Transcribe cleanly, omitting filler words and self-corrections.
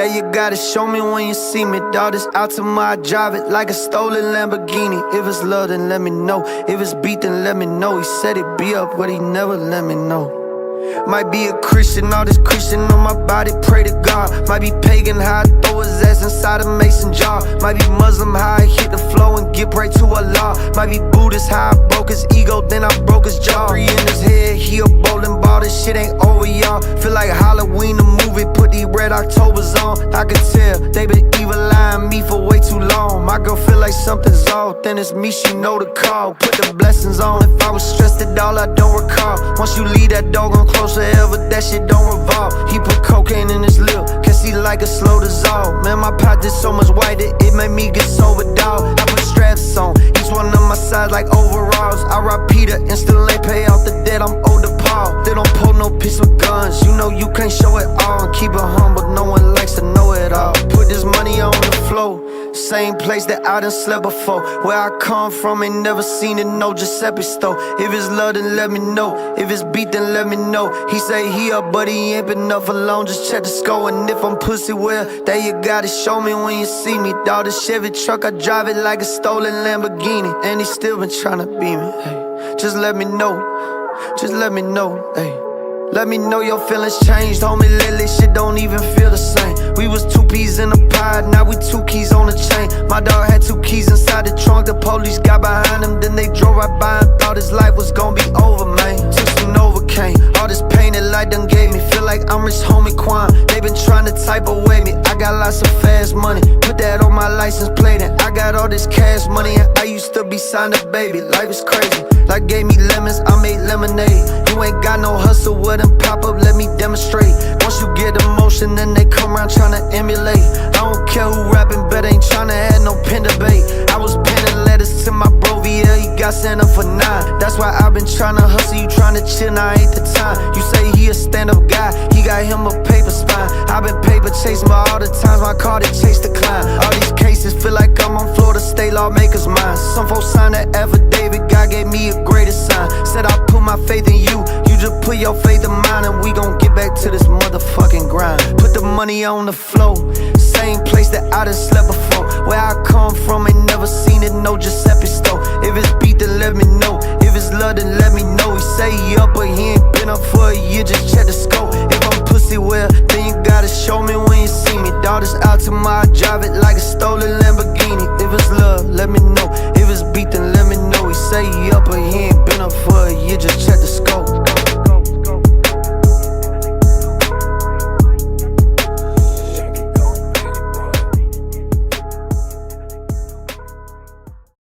That you gotta show me when you see me. Dawg, this Altima, I drive it like a stolen Lamborghini. If it's love, then let me know. If it's beat, then let me know. He said he'd be up, but he never let me know. Might be a Christian, all this Christian on my body, pray to God. Might be pagan, how I throw his ass inside a mason jar. Might be Muslim, how I hit the flow and get right to Allah. Might be Buddhist, how I broke his ego, then I broke his jaw. 3 in his head, he a bowling ball, this shit ain't over, y'all. Feel like Halloween, the movie, put these red Octobers on. I could tell, they been evil eyeing me for way too long. My girl feel like something's off, then it's me, she know the call. Put the blessings on, if I was stressed at all, I don't recall. Once you leave that dog on close forever, that shit don't revolve. He put cocaine in his lip, cause he like a slow dissolve. Man, my pot did so much white that it made me get sober, dog. I put straps on, each one of my sides like overalls. I rob Peter, instantly pay off the debt, I'm older Paul. They don't pull no piece with guns, you know you can't show it all. And keep it humble, no one likes to know it all. Put this money on the floor, same place that I done slept before. Where I come from, ain't never seen it, no Giuseppe store. If it's love, then let me know. If it's beat, then let me know. He say he up, but he ain't been enough alone, just check the score. And if I'm pussy, well, then you gotta show me when you see me. Dawg, this Chevy truck, I drive it like a stolen Lamborghini. And he still been tryna be me, hey. Just let me know, just let me know, hey. Let me know your feelings changed, homie, lately shit don't even feel the same. We was 2 peas in a pod, now we 2 keys on the chain. My dog had 2 keys inside the trunk, the police got behind him. Then they drove right by and thought his life was gonna be over, man. Took some Novocaine, all this pain that life done gave me. Feel like I'm rich homie Quan, they been trying to type away me. I got lots of fast money, put that on my license plate. And I got all this cash money and I used to be signed a baby. Life is crazy, life gave me lemons, I made lemonade. You ain't got no hustle, well then pop up, let me demonstrate. Once you get emotion, then they come around tryna emulate. I don't care who rapping, but ain't tryna have no pen debate. I was penning letters to my bro VL, he got sent up for 9. That's why I been tryna hustle, you tryna chill, now ain't the time. You say he a stand-up guy, he got him a paper spine. I been paper chasing, but all the times my car did chase the climb. All these cases feel like I'm on Florida State lawmakers' mind. Some folks signed that affidavit, God gave me a greater sign. Said I put my faith in you, you just put your faith in mine, and we gon' get back to this motherfucking grind. Put the money on the floor, same place that I done slept before. Where I come from, ain't never seen it, no Giuseppe store. If it's beat, then let me know. If it's love, then let me know. He say he up, but he ain't been up for a year, just check the scope. If I'm pussy, well, then you gotta show me when you see me. Dawg, this Altima, I drive it like a stolen Lamborghini. If it's love, let me know. If it's beat, then let me know. He say he up, but he ain't been up for a year, just check the scope.